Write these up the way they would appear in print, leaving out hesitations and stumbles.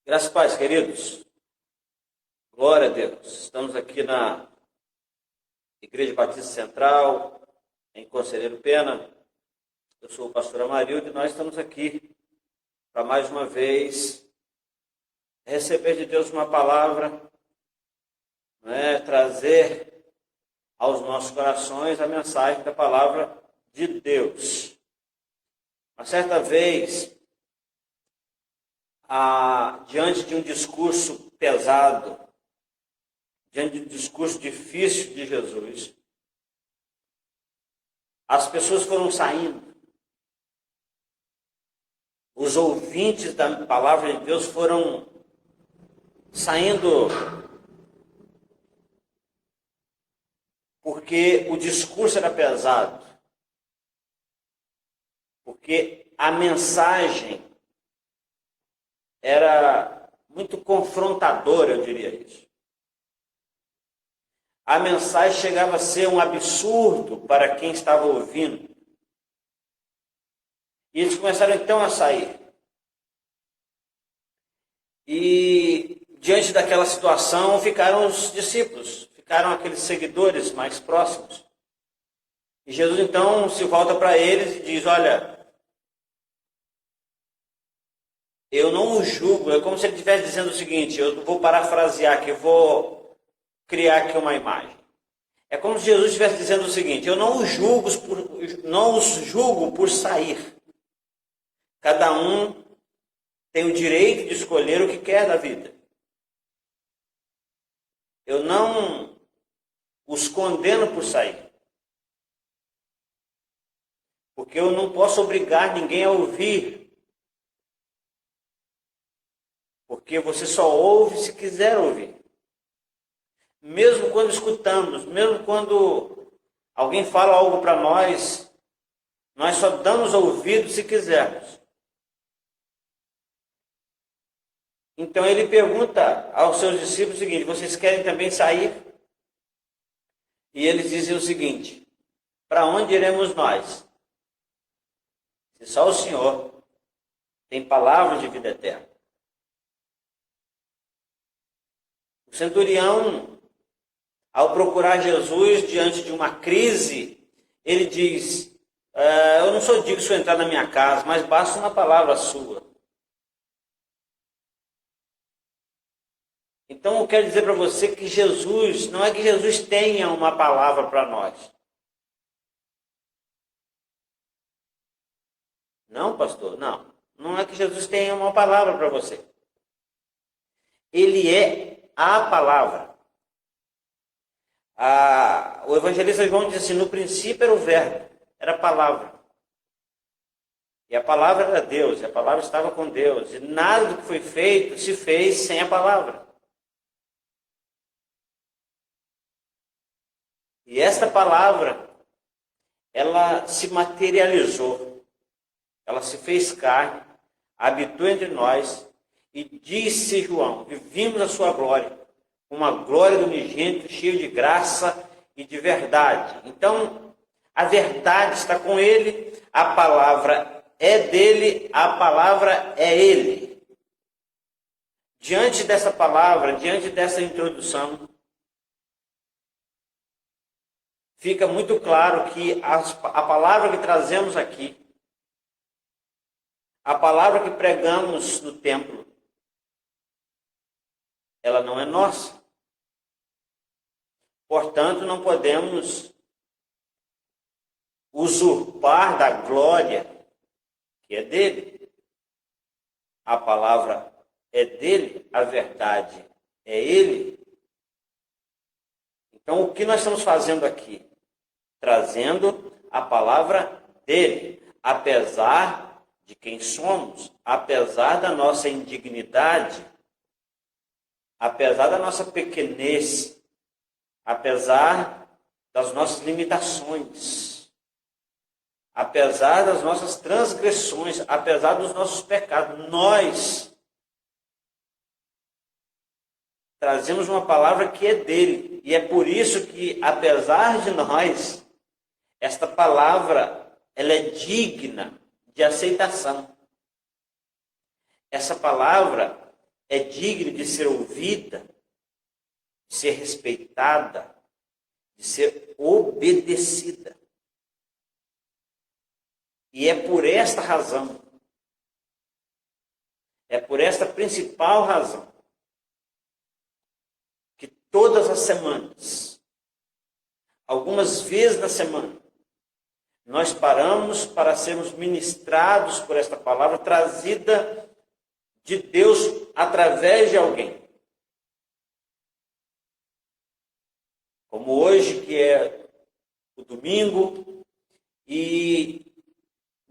Graças a Deus, queridos. Glória a Deus. Estamos aqui na Igreja Batista Central, em Conselheiro Pena. Eu sou o pastor Amarildo e nós estamos aqui para mais uma vez receber de Deus uma palavra, trazer aos nossos corações a mensagem da palavra de Deus. Uma certa vez, diante de um discurso pesado, diante de um discurso difícil de Jesus, as pessoas foram saindo. Os ouvintes da palavra de Deus foram saindo porque o discurso era pesado, porque a mensagem era muito confrontadora, eu diria isso. A mensagem chegava a ser um absurdo para quem estava ouvindo. E eles começaram então a sair. E diante daquela situação ficaram os discípulos, ficaram aqueles seguidores mais próximos. E Jesus então se volta para eles e diz: olha, eu não os julgo. É como se ele estivesse dizendo o seguinte, eu vou parafrasear aqui, eu vou criar aqui uma imagem. É como se Jesus estivesse dizendo o seguinte: eu não os julgo por sair. Cada um tem o direito de escolher o que quer da vida. Eu não os condeno por sair. Porque eu não posso obrigar ninguém a ouvir. Porque você só ouve se quiser ouvir. Mesmo quando escutamos, mesmo quando alguém fala algo para nós só damos ouvido se quisermos. Então ele pergunta aos seus discípulos o seguinte: vocês querem também sair? E eles dizem o seguinte: para onde iremos nós? Se só o Senhor tem palavras de vida eterna. O centurião, ao procurar Jesus diante de uma crise, ele diz: eu não sou digno de entrar na minha casa, mas basta uma palavra sua. Então eu quero dizer para você que Jesus, não é que Jesus tenha uma palavra para nós. Não, pastor, não. Não é que Jesus tenha uma palavra para você. Ele é a palavra. O evangelista João diz assim: no princípio era o verbo, era a palavra. E a palavra era Deus, e a palavra estava com Deus. E nada do que foi feito se fez sem a palavra. E esta palavra, ela se materializou, ela se fez carne, habitou entre nós, e disse João: e vimos a sua glória, uma glória do unigênito, cheio de graça e de verdade. Então, a verdade está com ele, a palavra é dele, a palavra é ele. Diante dessa palavra, diante dessa introdução, fica muito claro que a palavra que trazemos aqui, a palavra que pregamos no templo, ela não é nossa. Portanto, não podemos usurpar da glória que é dele. A palavra é dele, a verdade é ele. Então, o que nós estamos fazendo aqui? Trazendo a palavra dele, apesar de quem somos, apesar da nossa indignidade, apesar da nossa pequenez, apesar das nossas limitações, apesar das nossas transgressões, apesar dos nossos pecados, nós trazemos uma palavra que é dele. E é por isso que, apesar de nós, esta palavra ela é digna de aceitação. Essa palavra é digna de ser ouvida, de ser respeitada, de ser obedecida. E é por esta razão, é por esta principal razão, que todas as semanas, algumas vezes na semana, nós paramos para sermos ministrados por esta palavra trazida de Deus através de alguém. Como hoje, que é o domingo, e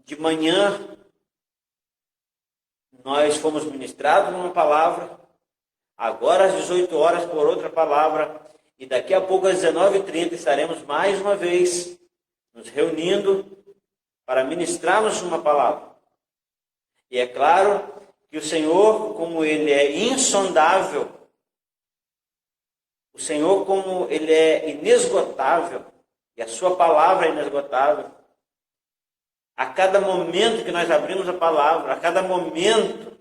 de manhã nós fomos ministrados numa palavra, agora às 18 horas por outra palavra, e daqui a pouco às 19h30 estaremos mais uma vez nos reunindo para ministrarmos uma palavra. E é claro que o Senhor, como Ele é insondável, o Senhor, como Ele é inesgotável, e a sua palavra é inesgotável, a cada momento que nós abrimos a palavra, a cada momento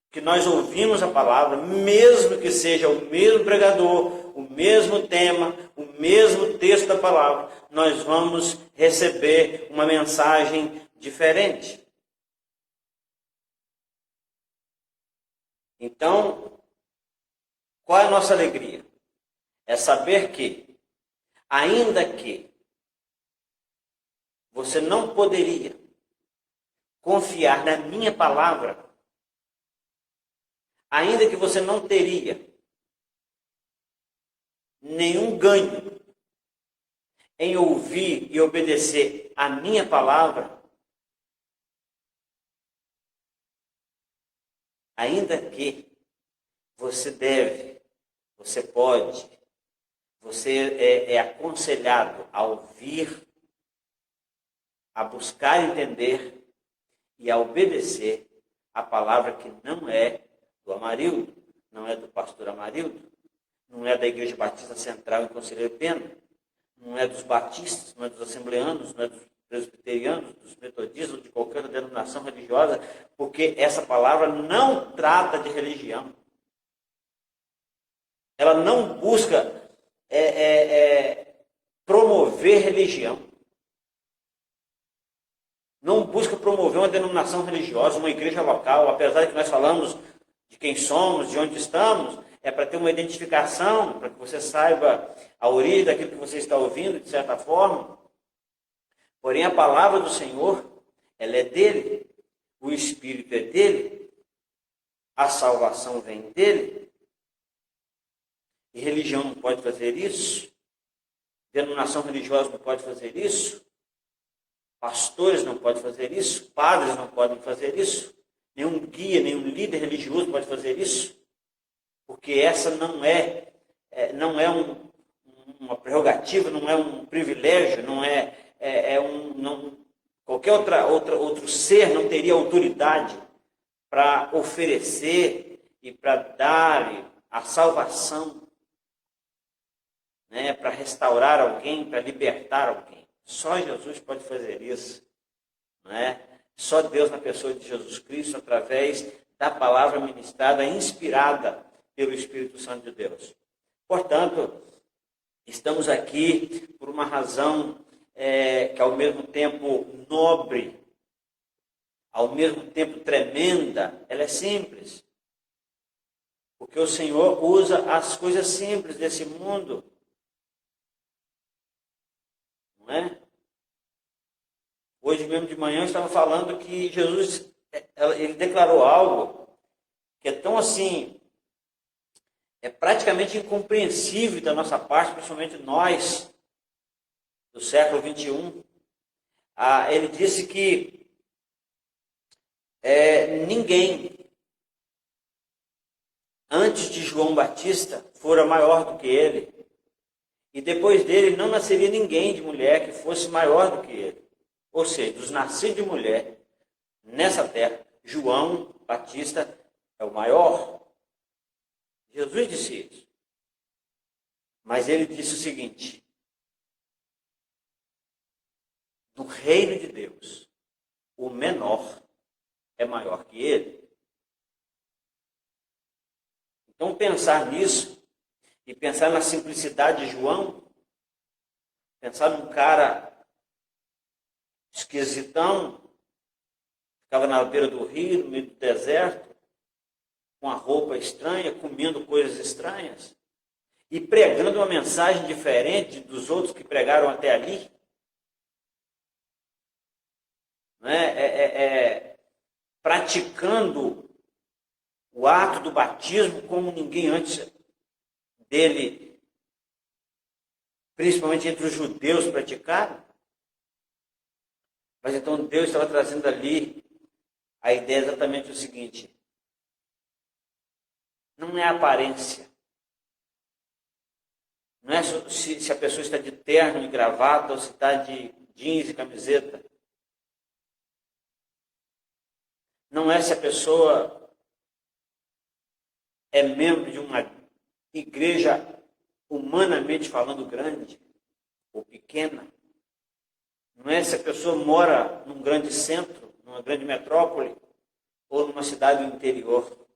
que nós ouvimos a palavra, mesmo que seja o mesmo pregador, o mesmo tema, o mesmo texto da palavra, nós vamos receber uma mensagem diferente. Então, qual é a nossa alegria? É saber que, ainda que você não poderia confiar na minha palavra, ainda que você não teria nenhum ganho em ouvir e obedecer a minha palavra, ainda que você deve, você pode, você é aconselhado a ouvir, a buscar entender e a obedecer a palavra que não é do Amarildo, não é do pastor Amarildo, não é da Igreja Batista Central em Conselheiro Pena, não é dos batistas, não é dos assembleanos, não é dos presbiterianos, dos metodistas ou de qualquer denominação religiosa, porque essa palavra não trata de religião. Ela não busca promover religião. Não busca promover uma denominação religiosa, uma igreja local, apesar de que nós falamos de quem somos, de onde estamos, é para ter uma identificação, para que você saiba a origem daquilo que você está ouvindo, de certa forma. Porém, a palavra do Senhor, ela é dele, o Espírito é dele, a salvação vem dele, e religião não pode fazer isso, denominação religiosa não pode fazer isso, pastores não podem fazer isso, padres não podem fazer isso, nenhum guia, nenhum líder religioso pode fazer isso, porque essa não é uma prerrogativa, não é um privilégio, qualquer outro ser não teria autoridade para oferecer e para dar a salvação, né, para restaurar alguém, para libertar alguém. Só Jesus pode fazer isso, né? Só Deus na pessoa de Jesus Cristo, através da palavra ministrada, inspirada pelo Espírito Santo de Deus. Portanto, estamos aqui por uma razão que ao mesmo tempo nobre, ao mesmo tempo tremenda, ela é simples. Porque o Senhor usa as coisas simples desse mundo, não é? Hoje mesmo de manhã eu estava falando que Jesus, ele declarou algo que é tão assim, é praticamente incompreensível da nossa parte, principalmente nós, do século 21. Ele disse que ninguém, antes de João Batista, fora maior do que ele. E depois dele não nasceria ninguém de mulher que fosse maior do que ele. Ou seja, dos nascidos de mulher, nessa terra, João Batista é o maior. Jesus disse isso. Mas ele disse o seguinte: no reino de Deus, o menor é maior que ele. Então, pensar nisso e pensar na simplicidade de João, pensar num cara esquisitão, ficava na beira do rio, no meio do deserto, com a roupa estranha, comendo coisas estranhas, e pregando uma mensagem diferente dos outros que pregaram até ali. Praticando o ato do batismo como ninguém antes dele, principalmente entre os judeus, praticaram. Mas então Deus estava trazendo ali a ideia exatamente o seguinte: não é a aparência, não é se a pessoa está de terno e gravata ou se está de jeans e camiseta. Não é se a pessoa é membro de uma igreja humanamente falando grande ou pequena. Não é se a pessoa mora num grande centro, numa grande metrópole ou numa cidade do interior.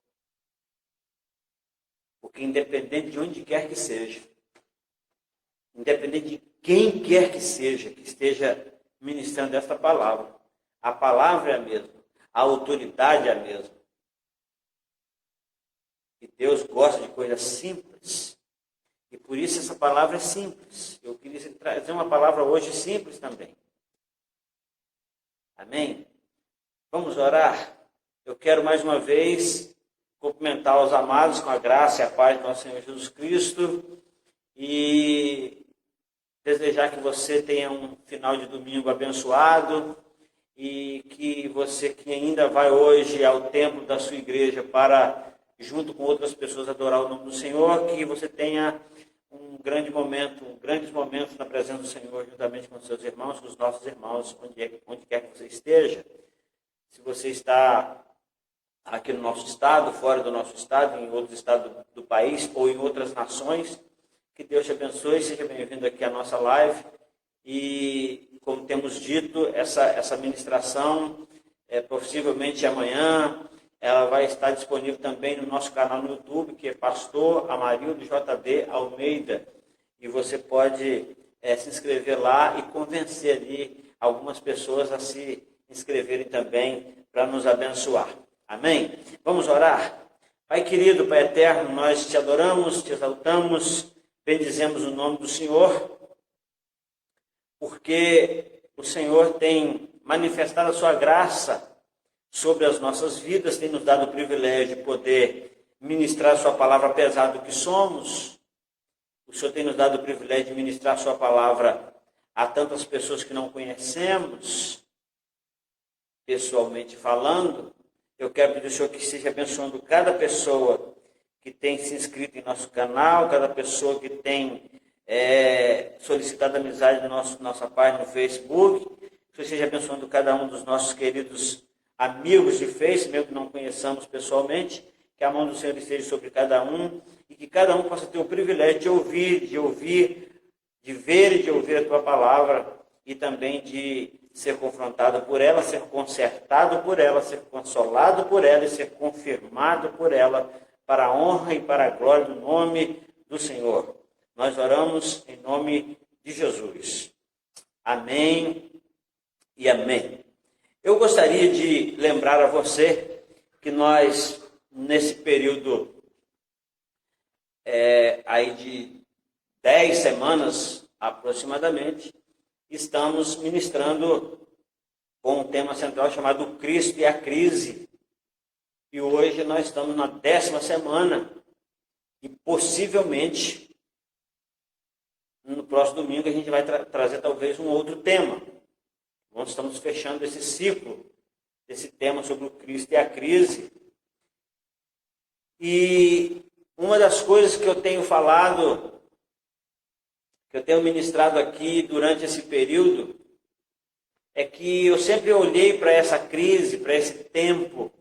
Porque independente de onde quer que seja, independente de quem quer que seja que esteja ministrando esta palavra, a palavra é a mesma, a autoridade é a mesma. E Deus gosta de coisas simples. E por isso essa palavra é simples. Eu queria trazer uma palavra hoje simples também. Amém? Vamos orar? Eu quero mais uma vez cumprimentar os amados com a graça e a paz do nosso Senhor Jesus Cristo e desejar que você tenha um final de domingo abençoado e que você que ainda vai hoje ao templo da sua igreja para, junto com outras pessoas, adorar o nome do Senhor, que você tenha um grande momento, grandes momentos na presença do Senhor, juntamente com os seus irmãos, com os nossos irmãos, onde quer que você esteja. Se você está aqui no nosso estado, fora do nosso estado, em outro estado do país ou em outras nações, que Deus te abençoe, seja bem-vindo aqui à nossa live. E, como temos dito, essa ministração, possivelmente amanhã, ela vai estar disponível também no nosso canal no YouTube, que é Pastor Amarildo JB Almeida. E você pode se inscrever lá e convencer ali algumas pessoas a se inscreverem também para nos abençoar. Amém? Vamos orar? Pai querido, Pai eterno, nós te adoramos, te exaltamos, bendizemos o nome do Senhor, porque o Senhor tem manifestado a sua graça sobre as nossas vidas, tem nos dado o privilégio de poder ministrar a sua palavra apesar do que somos. O Senhor tem nos dado o privilégio de ministrar a sua palavra a tantas pessoas que não conhecemos, pessoalmente falando. Eu quero pedir ao Senhor que esteja abençoando cada pessoa que tem se inscrito em nosso canal, cada pessoa que tem solicitado amizade na nossa página no Facebook. Que o Senhor esteja abençoando cada um dos nossos queridos amigos de Face, mesmo que não conheçamos pessoalmente, que a mão do Senhor esteja sobre cada um e que cada um possa ter o privilégio de ouvir, de ver e de ouvir a Tua palavra e também de ser confrontado por ela, ser consertado por ela, ser consolado por ela e ser confirmado por ela para a honra e para a glória do nome do Senhor. Nós oramos em nome de Jesus. Amém e amém. Eu gostaria de lembrar a você que nós, nesse período aí de 10 semanas aproximadamente, estamos ministrando com um tema central chamado Cristo e a Crise. E hoje nós estamos na 10ª semana e possivelmente no próximo domingo a gente vai trazer talvez um outro tema. Nós estamos fechando esse ciclo, esse tema sobre o Cristo e a crise. E uma das coisas que eu tenho falado, que eu tenho ministrado aqui durante esse período, é que eu sempre olhei para essa crise, para esse tempo,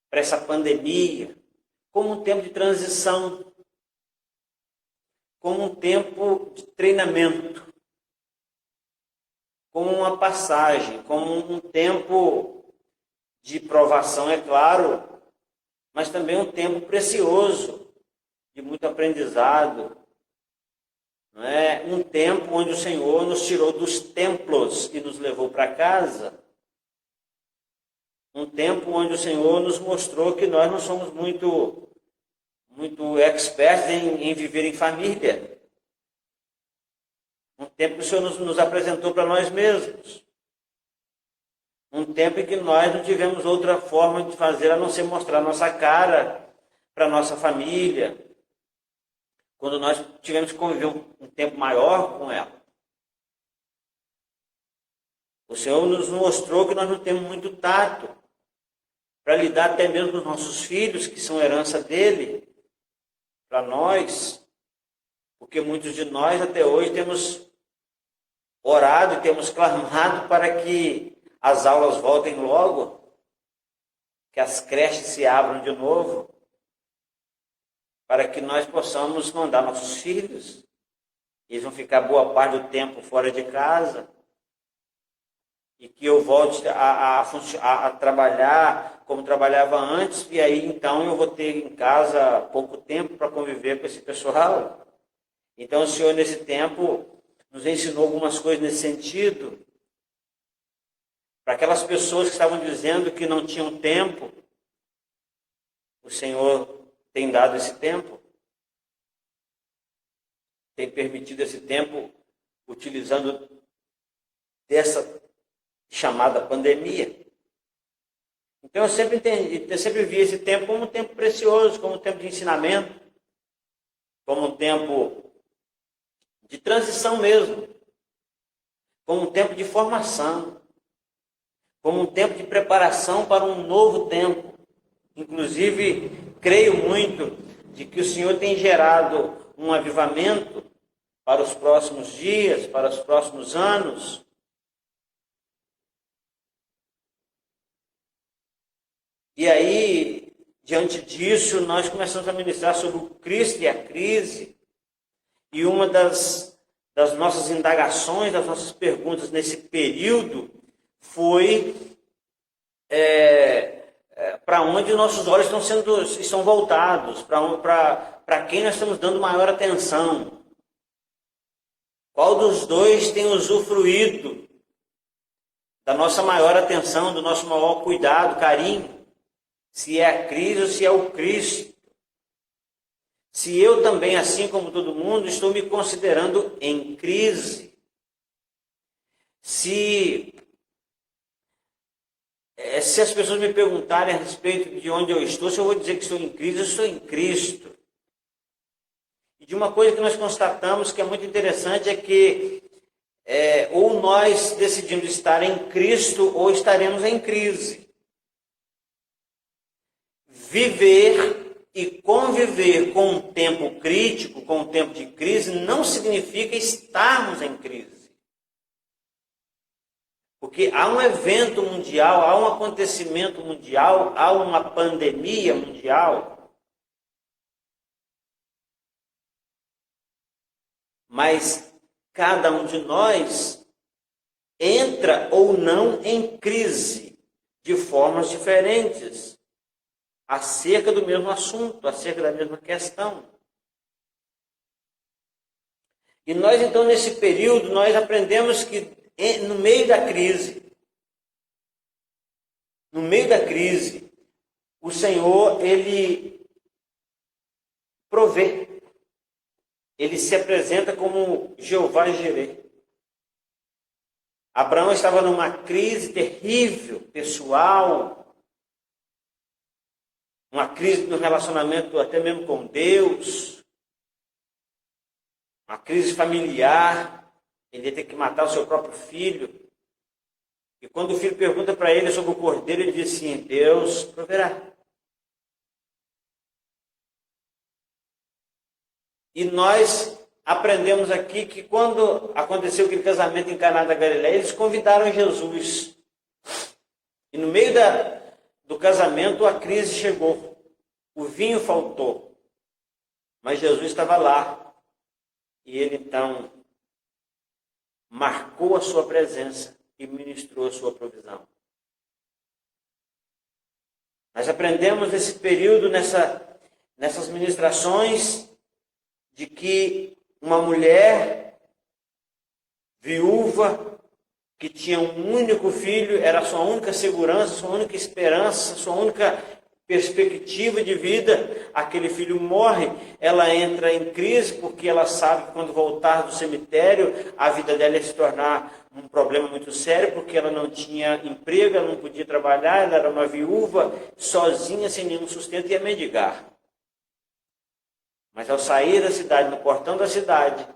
para essa pandemia, como um tempo de transição, como um tempo de treinamento, como uma passagem, como um tempo de provação, é claro, mas também um tempo precioso de muito aprendizado. Não é? Um tempo onde o Senhor nos tirou dos templos e nos levou para casa. Um tempo onde o Senhor nos mostrou que nós não somos muito expertos em viver em família. Um tempo que o Senhor nos apresentou para nós mesmos. Um tempo em que nós não tivemos outra forma de fazer a não ser mostrar nossa cara para nossa família. Quando nós tivemos que conviver um tempo maior com ela. O Senhor nos mostrou que nós não temos muito tato para lidar até mesmo com os nossos filhos, que são herança dele, para nós, porque muitos de nós até hoje temos orado e temos clamado para que as aulas voltem logo, que as creches se abram de novo, para que nós possamos mandar nossos filhos. Eles vão ficar boa parte do tempo fora de casa. E que eu volte a trabalhar como trabalhava antes, e aí então eu vou ter em casa pouco tempo para conviver com esse pessoal. Então o Senhor nesse tempo nos ensinou algumas coisas nesse sentido. Para aquelas pessoas que estavam dizendo que não tinham tempo, o Senhor tem dado esse tempo, tem permitido esse tempo utilizando dessa chamada pandemia. Então eu sempre vi esse tempo como um tempo precioso, como um tempo de ensinamento, como um tempo de transição mesmo, como um tempo de formação, como um tempo de preparação para um novo tempo. Inclusive, creio muito de que o Senhor tem gerado um avivamento para os próximos dias, para os próximos anos. E aí, diante disso, nós começamos a ministrar sobre o Cristo e a crise. E uma das nossas indagações, das nossas perguntas nesse período foi para onde nossos olhos estão voltados, para quem nós estamos dando maior atenção. Qual dos dois tem usufruído da nossa maior atenção, do nosso maior cuidado, carinho? Se é a crise ou se é o Cristo. Se eu também, assim como todo mundo, estou me considerando em crise. Se as pessoas me perguntarem a respeito de onde eu estou, se eu vou dizer que estou em crise, eu estou em Cristo. E de uma coisa que nós constatamos que é muito interessante é que ou nós decidimos estar em Cristo ou estaremos em crise. Viver e conviver com um tempo crítico, com um tempo de crise, não significa estarmos em crise. Porque há um evento mundial, há um acontecimento mundial, há uma pandemia mundial. Mas cada um de nós entra ou não em crise de formas diferentes, acerca do mesmo assunto, acerca da mesma questão. E nós, então, nesse período, nós aprendemos que no meio da crise, o Senhor, Ele provê. Ele se apresenta como Jeová Jireh. Abraão estava numa crise terrível, pessoal, uma crise no relacionamento até mesmo com Deus, uma crise familiar, ele ia ter que matar o seu próprio filho. E quando o filho pergunta para ele sobre o cordeiro, ele diz assim: Deus proverá. E nós aprendemos aqui que quando aconteceu aquele casamento em Caná da Galileia, eles convidaram Jesus. E no meio do casamento a crise chegou. O vinho faltou. Mas Jesus estava lá. E ele então marcou a sua presença e ministrou a sua provisão. Nós aprendemos nesse período, nessa nessas ministrações de que uma mulher viúva que tinha um único filho, era a sua única segurança, sua única esperança, sua única perspectiva de vida, aquele filho morre, ela entra em crise porque ela sabe que quando voltar do cemitério, a vida dela ia se tornar um problema muito sério, porque ela não tinha emprego, ela não podia trabalhar, ela era uma viúva, sozinha, sem nenhum sustento, ia mendigar. Mas ao sair da cidade, no portão da cidade,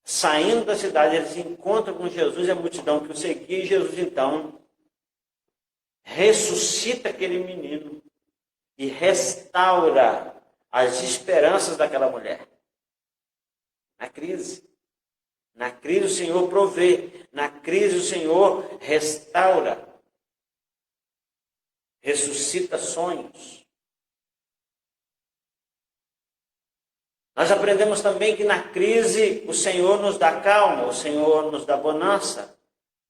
saindo da cidade, eles se encontram com Jesus e a multidão que o seguia, e Jesus então ressuscita aquele menino e restaura as esperanças daquela mulher. Na crise. Na crise o Senhor provê. Na crise o Senhor restaura. Ressuscita sonhos. Nós aprendemos também que na crise o Senhor nos dá calma, o Senhor nos dá bonança.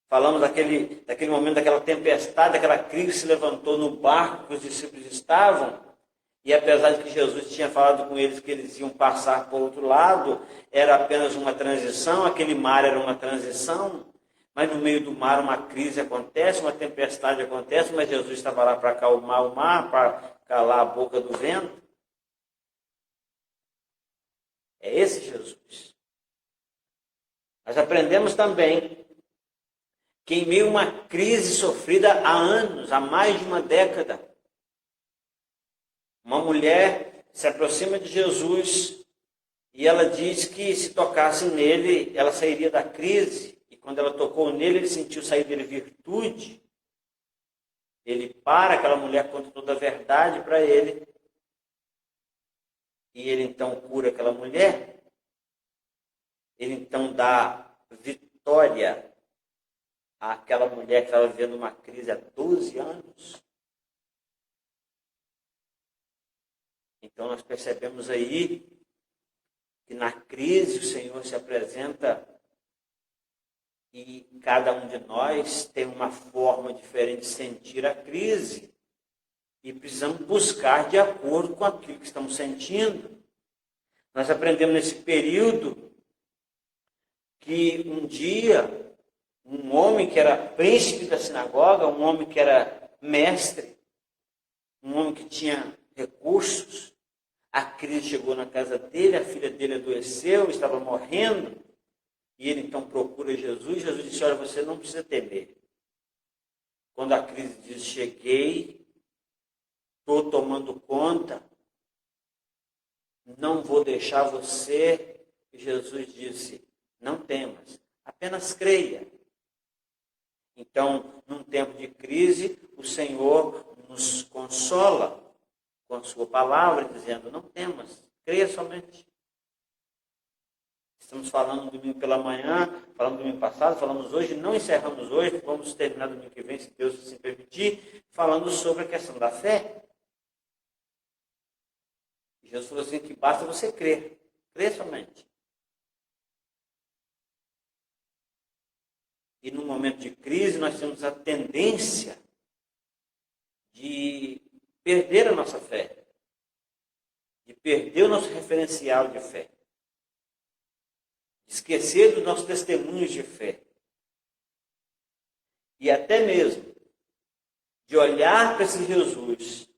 Falamos daquele momento, daquela tempestade, daquela crise que se levantou no barco que os discípulos estavam. E apesar de que Jesus tinha falado com eles que eles iam passar para o outro lado, era apenas uma transição, aquele mar era uma transição. Mas no meio do mar uma crise acontece, uma tempestade acontece, mas Jesus estava lá para acalmar o mar, para calar a boca do vento. É esse Jesus. Nós aprendemos também que em meio a uma crise sofrida há anos, há mais de uma década, uma mulher se aproxima de Jesus e ela diz que se tocasse nele, ela sairia da crise. E quando ela tocou nele, ele sentiu sair dele virtude. Ele para, aquela mulher conta toda a verdade para ele. E ele então cura aquela mulher. Ele então dá vitória àquela mulher que estava vivendo uma crise há 12 anos. Então nós percebemos aí que na crise o Senhor se apresenta e cada um de nós tem uma forma diferente de sentir a crise. E precisamos buscar de acordo com aquilo que estamos sentindo. Nós aprendemos nesse período que um dia um homem que era príncipe da sinagoga, um homem que era mestre, um homem que tinha recursos, a crise chegou na casa dele, a filha dele adoeceu, estava morrendo, e ele então procura Jesus. Jesus disse: olha, você não precisa temer. Quando a crise diz: cheguei, estou tomando conta, não vou deixar você, Jesus disse: não temas, apenas creia. Então, num tempo de crise, o Senhor nos consola com a sua palavra, dizendo: não temas, creia somente. Estamos falando domingo pela manhã, falamos domingo passado, falamos hoje, não encerramos hoje, vamos terminar domingo que vem, se Deus assim permitir, falando sobre a questão da fé. E Jesus falou assim, que basta você crer, crer somente. E no momento de crise nós temos a tendência de perder a nossa fé, de perder o nosso referencial de fé, de esquecer dos nossos testemunhos de fé. E até mesmo de olhar para esse Jesus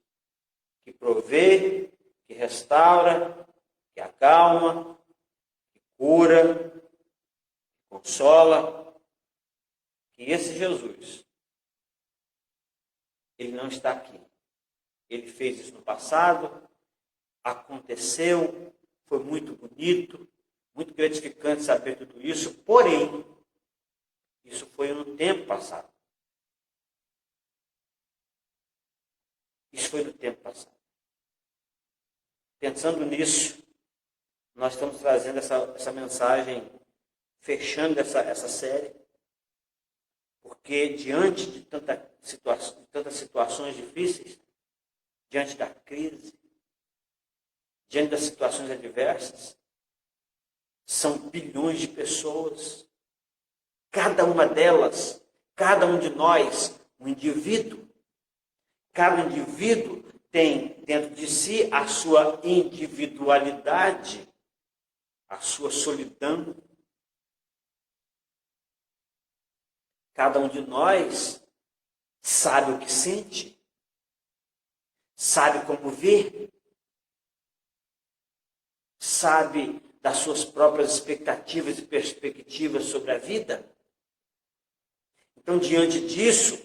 que provê, que restaura, que acalma, que cura, que consola. Que esse Jesus, ele não está aqui. Ele fez isso no passado, aconteceu, foi muito bonito, muito gratificante saber tudo isso, porém, isso foi no tempo passado. Isso foi no tempo passado. Pensando nisso, nós estamos trazendo essa mensagem, fechando essa série, porque diante de tantas situações difíceis, diante da crise, diante das situações adversas, são bilhões de pessoas, cada uma delas, cada um de nós, um indivíduo. Cada indivíduo tem dentro de si a sua individualidade, a sua solidão. Cada um de nós sabe o que sente, sabe como vê, sabe das suas próprias expectativas e perspectivas sobre a vida. Então, diante disso,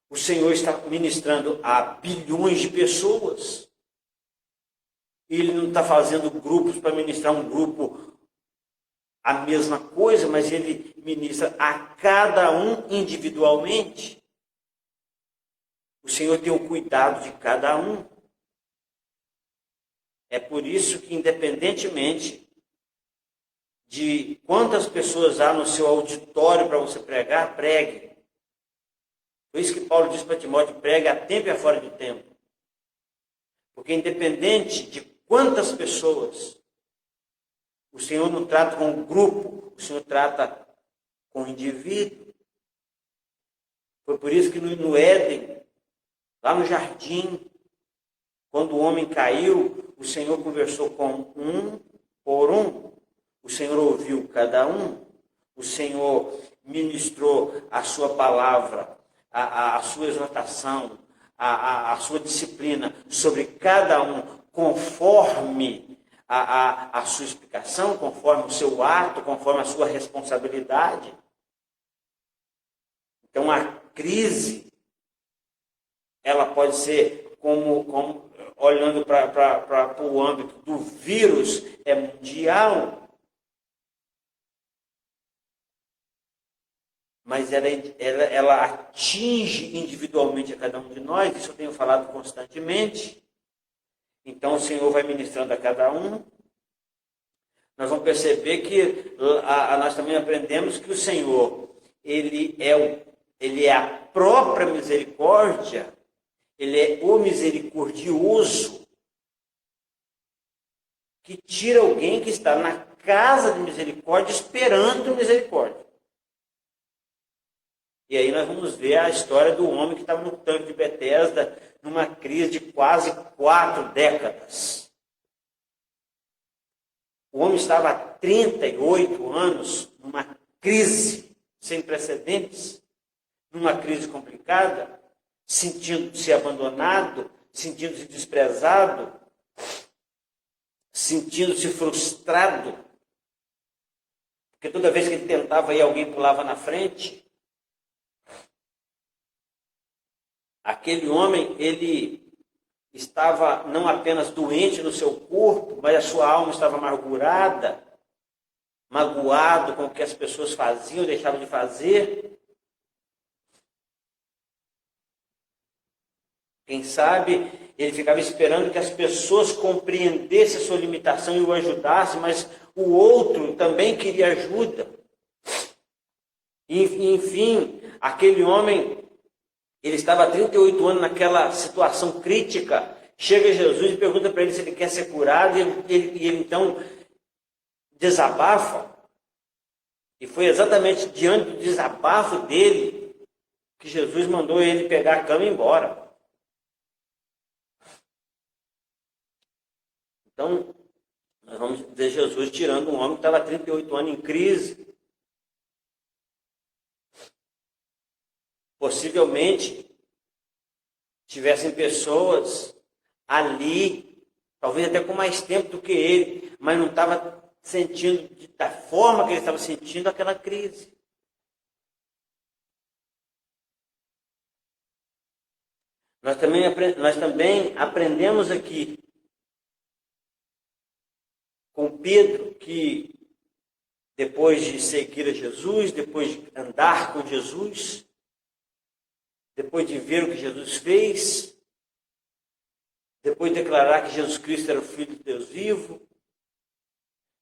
o Senhor está ministrando a bilhões de pessoas. Ele não está fazendo grupos para ministrar um grupo a mesma coisa, mas ele ministra a cada um individualmente. O Senhor tem o cuidado de cada um. É por isso que, independentemente de quantas pessoas há no seu auditório para você pregar, pregue. Por isso que Paulo diz para Timóteo, pregue a tempo e a fora de tempo. Porque independente de quantas pessoas, o Senhor não trata com o grupo, o Senhor trata com o indivíduo. Foi por isso que no Éden, lá no jardim, quando o homem caiu, o Senhor conversou com um por um. O Senhor ouviu cada um. O Senhor ministrou a sua palavra, a sua exortação, a sua disciplina sobre cada um, conforme a sua explicação, conforme o seu ato, conforme a sua responsabilidade. Então, a crise, ela pode ser como olhando para o âmbito do vírus, é mundial. Mas ela atinge individualmente a cada um de nós, isso eu tenho falado constantemente. Então o Senhor vai ministrando a cada um. Nós vamos perceber que nós também aprendemos que o Senhor, ele é a própria misericórdia, ele é o misericordioso, que tira alguém que está na casa de misericórdia, esperando misericórdia. E aí nós vamos ver a história do homem que estava no tanque de Betesda, numa crise de quase 4 décadas. O homem estava há 38 anos numa crise sem precedentes, numa crise complicada, sentindo-se abandonado, sentindo-se desprezado, sentindo-se frustrado. Porque toda vez que ele tentava ir, alguém pulava na frente. Aquele homem, ele estava não apenas doente no seu corpo, mas a sua alma estava amargurada, magoado com o que as pessoas faziam ou deixavam de fazer. Quem sabe ele ficava esperando que as pessoas compreendessem a sua limitação e o ajudassem, mas o outro também queria ajuda. E, enfim, aquele homem, ele estava há 38 anos naquela situação crítica. Chega Jesus e pergunta para ele se ele quer ser curado, e ele então desabafa. E foi exatamente diante do desabafo dele que Jesus mandou ele pegar a cama e ir embora. Então, nós vamos ver Jesus tirando um homem que estava há 38 anos em crise. Possivelmente, tivessem pessoas ali, talvez até com mais tempo do que ele, mas não estava sentindo da forma que ele estava sentindo aquela crise. Nós também aprendemos aqui com Pedro que depois de seguir a Jesus, depois de andar com Jesus, depois de ver o que Jesus fez, depois de declarar que Jesus Cristo era o Filho de Deus vivo,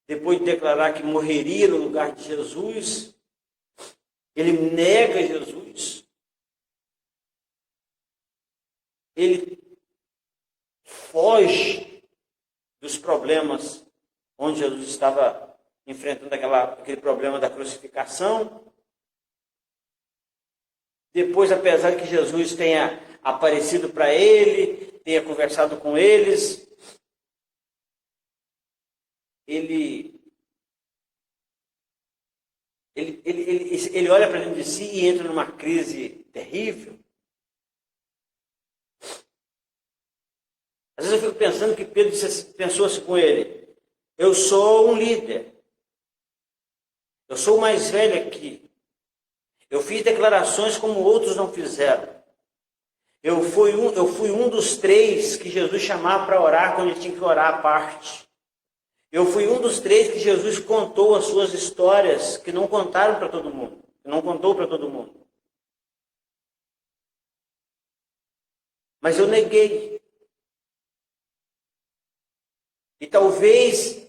depois de declarar que morreria no lugar de Jesus, ele nega Jesus. Ele foge dos problemas onde Jesus estava enfrentando aquele problema da crucificação. Depois, apesar de que Jesus tenha aparecido para ele, tenha conversado com eles, ele olha para dentro de si e entra numa crise terrível. Às vezes eu fico pensando que Pedro pensou assim com ele: eu sou um líder, eu sou o mais velho aqui, eu fiz declarações como outros não fizeram. Eu fui um dos 3 que Jesus chamava para orar quando ele tinha que orar à parte. Eu fui um dos 3 que Jesus contou as suas histórias, que não contaram para todo mundo, que não contou para todo mundo. Mas eu neguei. E talvez,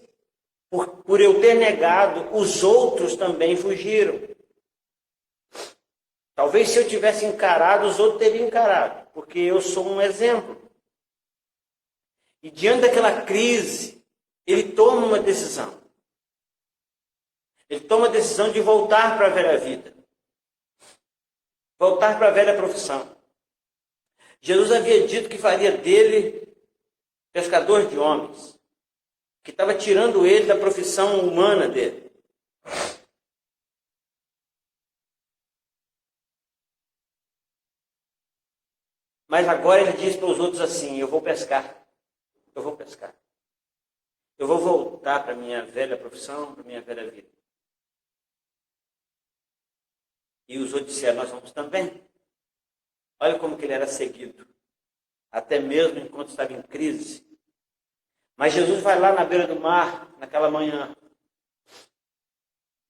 por eu ter negado, os outros também fugiram. Talvez se eu tivesse encarado, os outros teriam encarado, porque eu sou um exemplo. E diante daquela crise, ele toma uma decisão. Ele toma a decisão de voltar para a velha vida. Voltar para a velha profissão. Jesus havia dito que faria dele pescador de homens, que estava tirando ele da profissão humana dele. Mas agora ele diz para os outros assim: eu vou pescar. Eu vou pescar. Eu vou voltar para a minha velha profissão, para a minha velha vida. E os outros disseram: nós vamos também. Olha como que ele era seguido, até mesmo enquanto estava em crise. Mas Jesus vai lá na beira do mar, naquela manhã,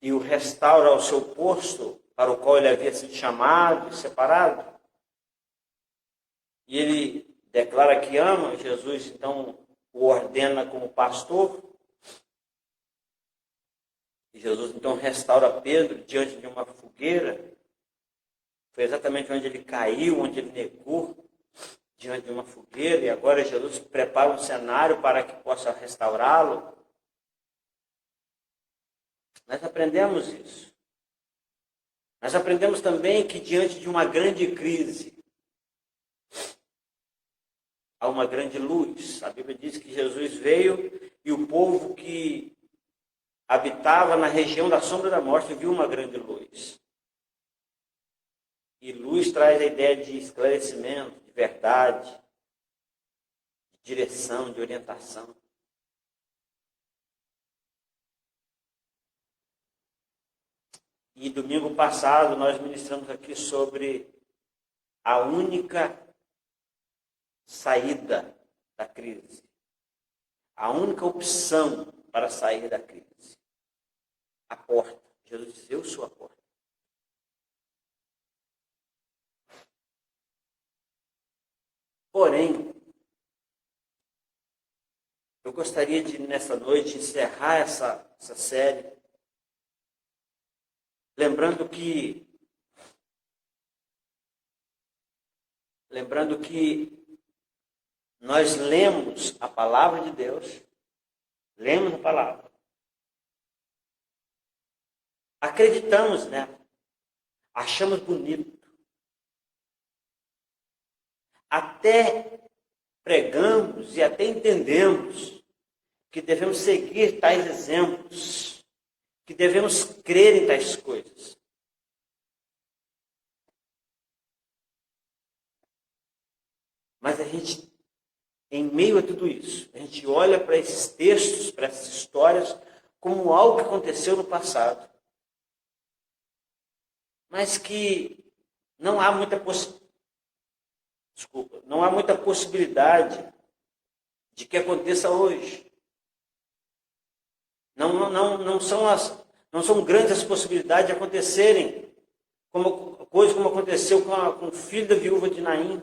e o restaura ao seu posto, para o qual ele havia sido chamado, separado. E ele declara que ama. Jesus, então, o ordena como pastor. E Jesus, então, restaura Pedro diante de uma fogueira. Foi exatamente onde ele caiu, onde ele negou, diante de uma fogueira. E agora Jesus prepara um cenário para que possa restaurá-lo. Nós aprendemos isso. Nós aprendemos também que diante de uma grande crise, há uma grande luz. A Bíblia diz que Jesus veio e o povo que habitava na região da sombra da morte viu uma grande luz. E luz traz a ideia de esclarecimento, de verdade, de direção, de orientação. E domingo passado nós ministramos aqui sobre a única saída da crise. A única opção para sair da crise. A porta. Jesus diz: eu sou a porta. Porém, eu gostaria de, nessa noite, encerrar essa série, lembrando que nós lemos a palavra de Deus, lemos a palavra, acreditamos nela, achamos bonito, até pregamos e até entendemos que devemos seguir tais exemplos, que devemos crer em tais coisas. Mas a gente, em meio a tudo isso, a gente olha para esses textos, para essas histórias, como algo que aconteceu no passado, mas que não há muita possibilidade de que aconteça hoje. Não são grandes as possibilidades de acontecerem, como aconteceu com o filho da viúva de Naim,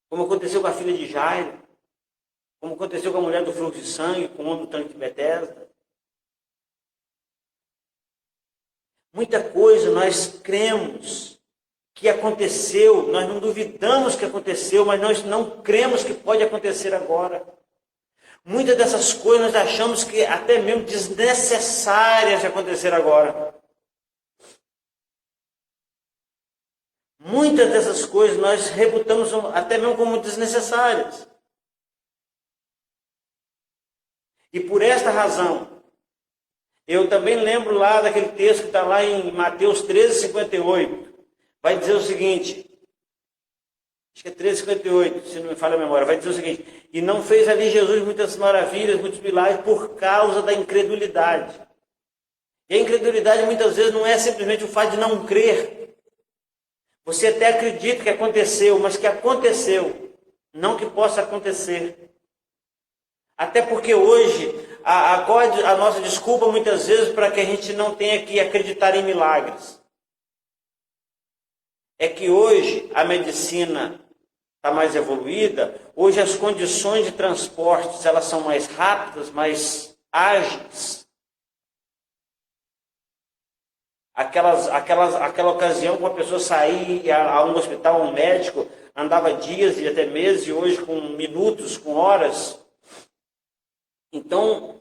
como aconteceu com a filha de Jairo, como aconteceu com a mulher do fluxo de sangue, com o homem do tanque de Betesda. Muita coisa nós cremos que aconteceu, nós não duvidamos que aconteceu, mas nós não cremos que pode acontecer agora. Muitas dessas coisas nós achamos que até mesmo desnecessárias de acontecer agora. Muitas dessas coisas nós reputamos até mesmo como desnecessárias. E por esta razão, eu também lembro lá daquele texto que está lá em Mateus 13:58. Vai dizer o seguinte, acho que é 13:58, se não me falha a memória, vai dizer o seguinte: e não fez ali Jesus muitas maravilhas, muitos milagres por causa da incredulidade. E a incredulidade muitas vezes não é simplesmente o fato de não crer. Você até acredita que aconteceu, mas que aconteceu, não que possa acontecer. Até porque hoje, a nossa desculpa muitas vezes para que a gente não tenha que acreditar em milagres é que hoje a medicina está mais evoluída, hoje as condições de transporte elas são mais rápidas, mais ágeis. Aquela ocasião que uma pessoa saía a um hospital, um médico, andava dias e até meses, e hoje com minutos, com horas. Então,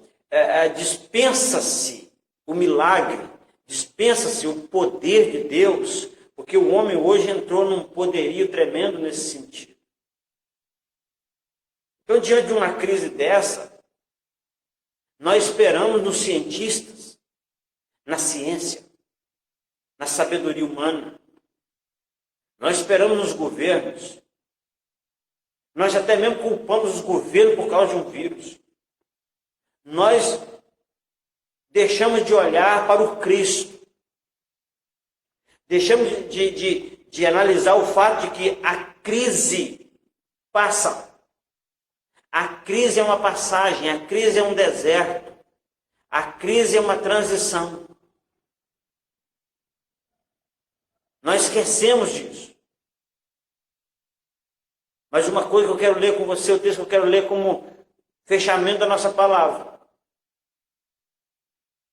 dispensa-se o milagre, dispensa-se o poder de Deus, porque o homem hoje entrou num poderio tremendo nesse sentido. Então, diante de uma crise dessa, nós esperamos nos cientistas, na ciência, na sabedoria humana, nós esperamos nos governos, nós até mesmo culpamos os governos por causa de um vírus. Nós deixamos de olhar para o Cristo. Deixamos de analisar o fato de que a crise passa. A crise é uma passagem, a crise é um deserto. A crise é uma transição. Nós esquecemos disso. Mas uma coisa que eu quero ler com você, o texto que eu quero ler como fechamento da nossa palavra,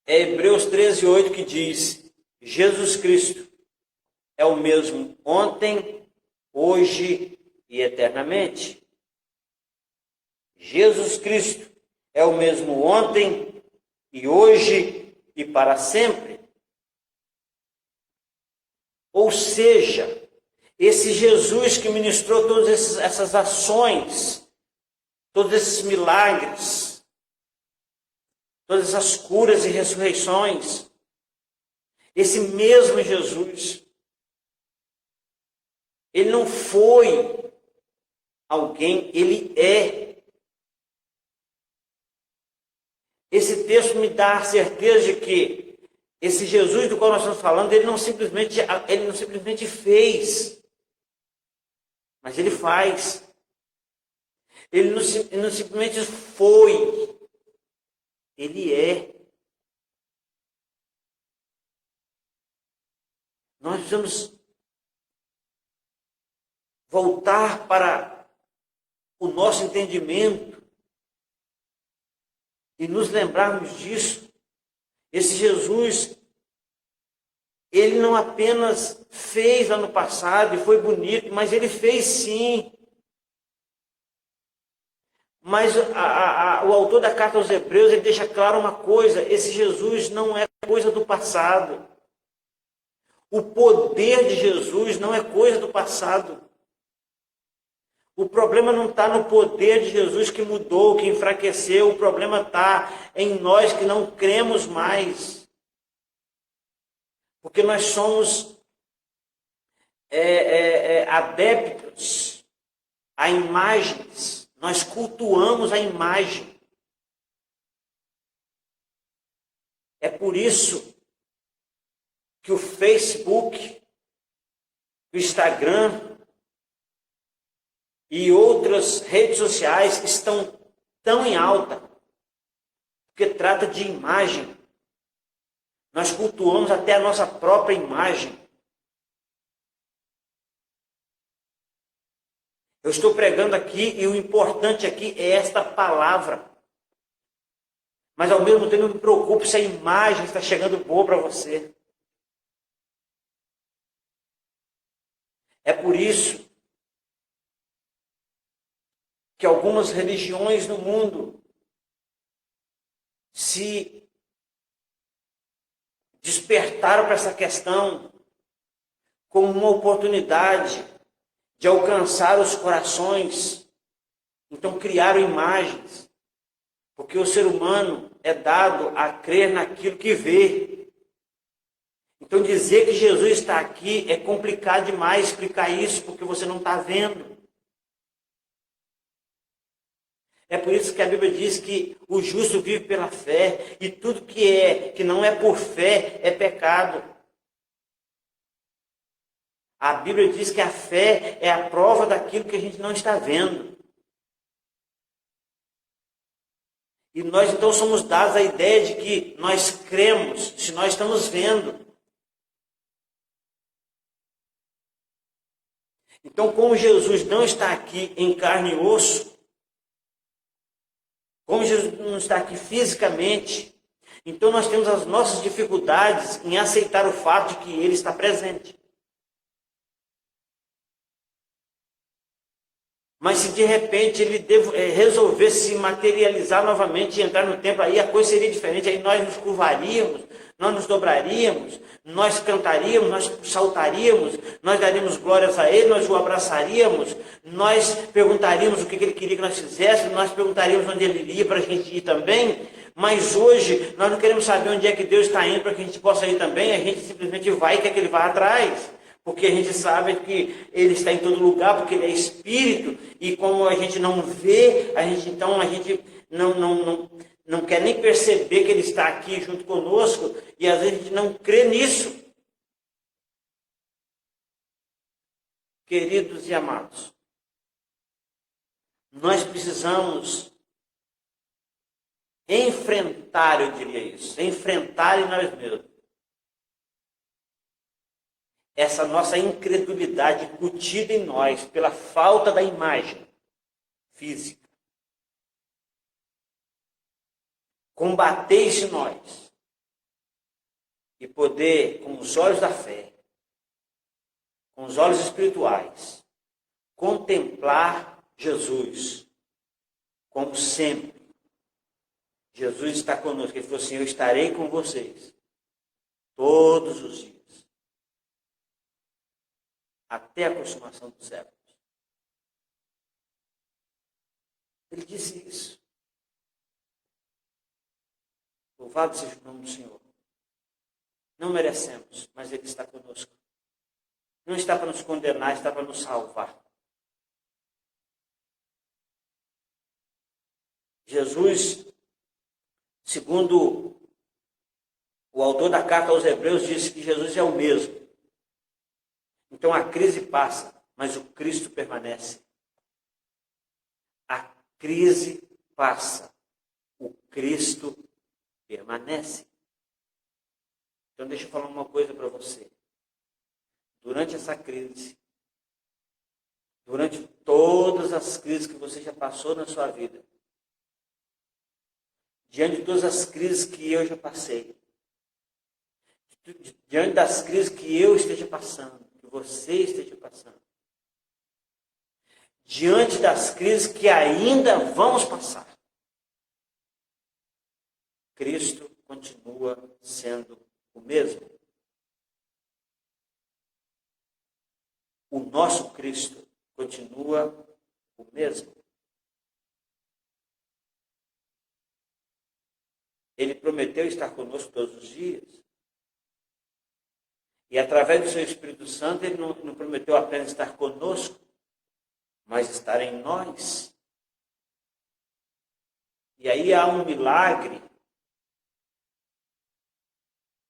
é Hebreus 13:8, que diz: Jesus Cristo é o mesmo ontem, hoje e eternamente. Jesus Cristo é o mesmo ontem e hoje e para sempre. Ou seja, esse Jesus que ministrou todas essas ações, todos esses milagres, todas essas curas e ressurreições, esse mesmo Jesus, ele não foi alguém, ele é. Esse texto me dá a certeza de que esse Jesus do qual nós estamos falando, ele não simplesmente fez, mas ele faz. Ele não simplesmente foi, ele é. Nós precisamos voltar para o nosso entendimento e nos lembrarmos disso. Esse Jesus, ele não apenas fez lá no passado e foi bonito, mas ele fez sim. Mas o autor da carta aos Hebreus, ele deixa claro uma coisa: esse Jesus não é coisa do passado. O poder de Jesus não é coisa do passado. O problema não está no poder de Jesus que mudou, que enfraqueceu. O problema está em nós que não cremos mais. Porque nós somos adeptos a imagens. Nós cultuamos a imagem. É por isso que o Facebook, o Instagram e outras redes sociais estão tão em alta, porque trata de imagem. Nós cultuamos até a nossa própria imagem. Eu estou pregando aqui e o importante aqui é esta palavra. Mas ao mesmo tempo eu me preocupo se a imagem está chegando boa para você. É por isso que algumas religiões no mundo se despertaram para essa questão, como uma oportunidade de alcançar os corações. Então criaram imagens, porque o ser humano é dado a crer naquilo que vê. Então dizer que Jesus está aqui é complicado demais explicar isso, porque você não está vendo. É por isso que a Bíblia diz que o justo vive pela fé, e tudo que não é por fé é pecado. A Bíblia diz que a fé é a prova daquilo que a gente não está vendo. E nós então somos dados a ideia de que nós cremos se nós estamos vendo. Então, como Jesus não está aqui em carne e osso, como Jesus não está aqui fisicamente, então nós temos as nossas dificuldades em aceitar o fato de que Ele está presente. Mas se de repente Ele resolver se materializar novamente e entrar no templo, aí a coisa seria diferente. Aí nós nos curvaríamos, nós nos dobraríamos, nós cantaríamos, nós saltaríamos, nós daríamos glórias a Ele, nós o abraçaríamos, nós perguntaríamos o que Ele queria que nós fizéssemos, nós perguntaríamos onde Ele iria para a gente ir também. Mas hoje nós não queremos saber onde é que Deus está indo para que a gente possa ir também, a gente simplesmente vai e quer que Ele vá atrás. Porque a gente sabe que Ele está em todo lugar, porque Ele é Espírito, e como a gente não vê, a gente não quer nem perceber que Ele está aqui junto conosco, e às vezes a gente não crê nisso. Queridos e amados, nós precisamos enfrentar, eu diria isso, enfrentar em nós mesmos essa nossa incredulidade incutida em nós pela falta da imagem física. Combater isso em nós e poder, com os olhos da fé, com os olhos espirituais, contemplar Jesus como sempre. Jesus está conosco. Ele falou assim: eu estarei com vocês todos os dias, até a consumação dos séculos. Ele disse isso. Louvado seja o nome do Senhor. Não merecemos, mas Ele está conosco. Não está para nos condenar, está para nos salvar. Jesus, segundo o autor da carta aos Hebreus, disse que Jesus é o mesmo. Então a crise passa, mas o Cristo permanece. A crise passa, o Cristo permanece. Então deixa eu falar uma coisa para você. Durante essa crise, durante todas as crises que você já passou na sua vida, diante de todas as crises que eu já passei, diante das crises que eu esteja passando, que você esteja passando, diante das crises que ainda vamos passar, Cristo continua sendo o mesmo. O nosso Cristo continua o mesmo. Ele prometeu estar conosco todos os dias. E através do seu Espírito Santo, Ele não prometeu apenas estar conosco, mas estar em nós. E aí há um milagre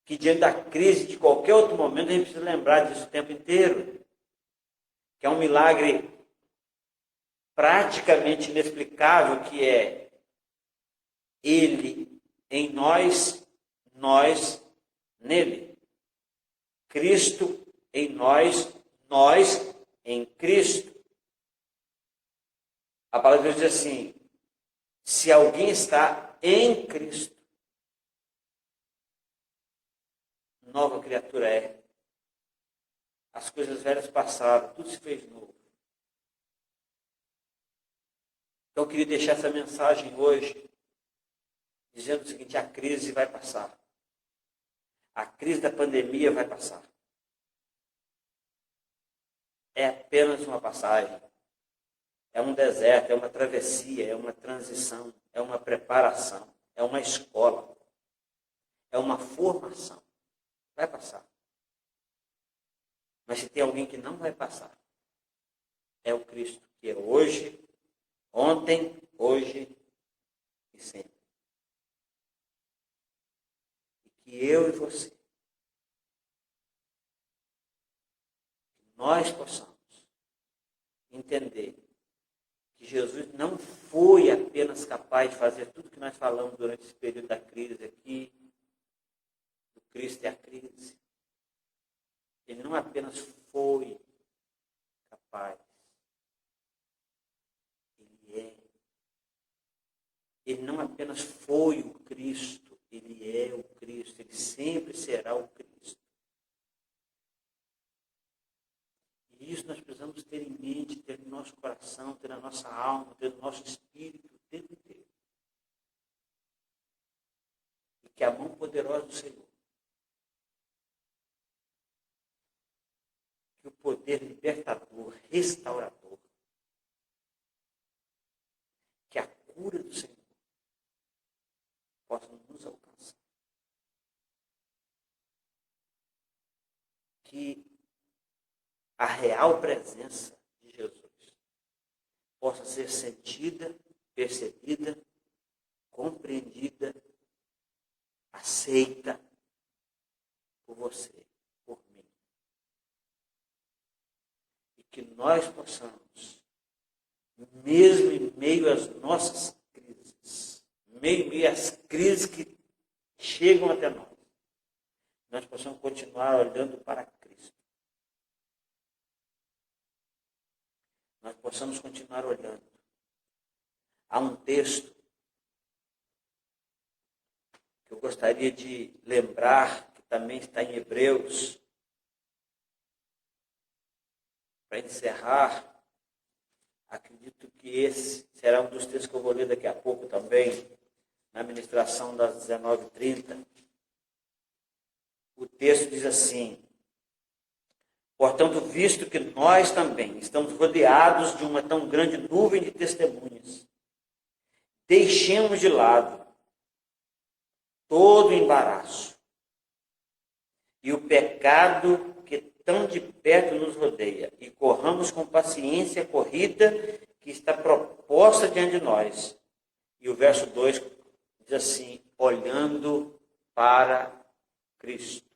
que diante da crise, de qualquer outro momento, a gente precisa lembrar disso o tempo inteiro. Que é um milagre praticamente inexplicável, que é Ele em nós, nós nele. Cristo em nós, nós em Cristo. A palavra de Deus diz assim: se alguém está em Cristo, nova criatura é. As coisas velhas passaram, tudo se fez novo. Então eu queria deixar essa mensagem hoje, dizendo o seguinte: a crise vai passar. A crise da pandemia vai passar. é apenas uma passagem. É um deserto, é uma travessia, é uma transição, é uma preparação, é uma escola, é uma formação. Vai passar. Mas se tem alguém que não vai passar, é o Cristo, que é hoje, ontem, hoje e sempre. E que eu e você, nós possamos entender que Jesus não foi apenas capaz de fazer tudo que nós falamos durante esse período da crise aqui, do Cristo é a crise. Ele não apenas foi capaz, ele é. Ele não apenas foi o Cristo, ele é o Cristo, ele sempre será o Cristo. E isso nós precisamos ter em mente, ter no nosso coração, ter na nossa alma, ter no nosso espírito o tempo inteiro. E que a mão poderosa do Senhor, que o poder libertador, restaurador, que a cura do Senhor possa nos alcançar. Que a real presença de Jesus possa ser sentida, percebida, compreendida, aceita por você, por mim. E que nós possamos, mesmo em meio às nossas crises, meio às crises que chegam até nós possamos continuar olhando para Cristo. Nós possamos continuar olhando. Há um texto que eu gostaria de lembrar, que também está em Hebreus, para encerrar. Acredito que esse será um dos textos que eu vou ler daqui a pouco também, na ministração das 19h30. O texto diz assim: portanto, visto que nós também estamos rodeados de uma tão grande nuvem de testemunhas, deixemos de lado todo o embaraço e o pecado que tão de perto nos rodeia, e corramos com paciência a corrida que está proposta diante de nós. E o verso 2 diz assim: olhando para Cristo.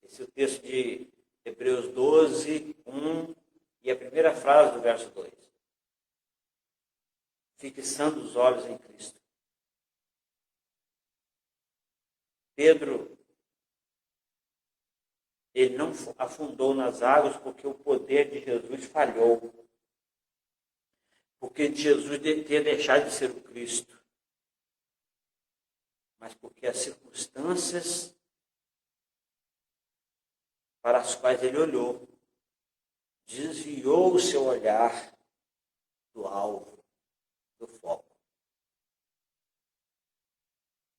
Esse é o texto de Hebreus 12, 1, e a primeira frase do verso 2. Fixando os olhos em Cristo. Pedro, ele não afundou nas águas porque o poder de Jesus falhou. Porque Jesus tinha deixado de ser o Cristo. Mas porque as circunstâncias para as quais ele olhou, desviou o seu olhar do alvo, do foco.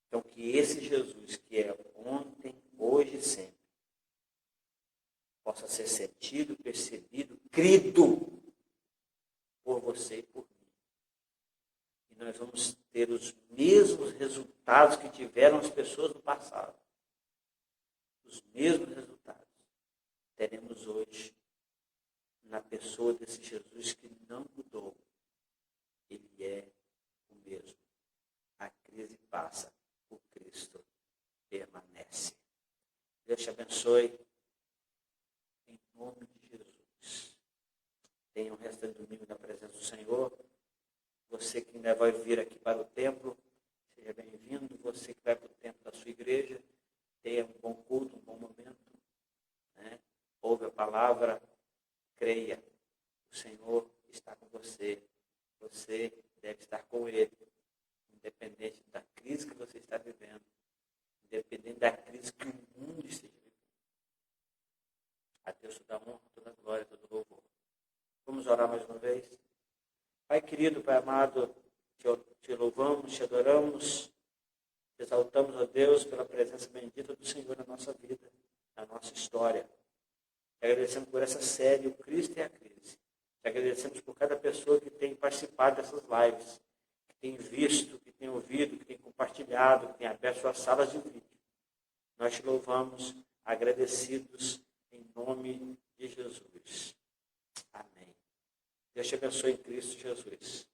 Então, que esse Jesus, que é ontem, hoje e sempre, possa ser sentido, percebido, crido por você e por mim. E nós vamos ter os mesmos resultados que tiveram as pessoas no passado. Os mesmos resultados teremos hoje na pessoa desse Jesus que não mudou. Ele é o mesmo. A crise passa, o Cristo permanece. Deus te abençoe. Em nome de Jesus. Tenha um resto de domingo na presença do Senhor. Você que ainda vai vir aqui para o templo, seja bem-vindo. Você que vai para o templo da sua igreja, tenha um bom culto, um bom momento. Né? Ouve a palavra, creia. O Senhor está com você. Você deve estar com Ele. Independente da crise que você está vivendo. Independente da crise que o mundo esteja vivendo. A Deus toda a honra, toda a glória, todo o louvor. Vamos orar mais uma vez? Pai querido, Pai amado, te louvamos, te adoramos, te exaltamos a Deus pela presença bendita do Senhor na nossa vida, na nossa história. Te agradecemos por essa série, o Cristo é a Crise. Te agradecemos por cada pessoa que tem participado dessas lives, que tem visto, que tem ouvido, que tem compartilhado, que tem aberto suas salas de vídeo. Nós te louvamos, agradecidos, em nome de Jesus. Amém. Deus te abençoe em Cristo Jesus.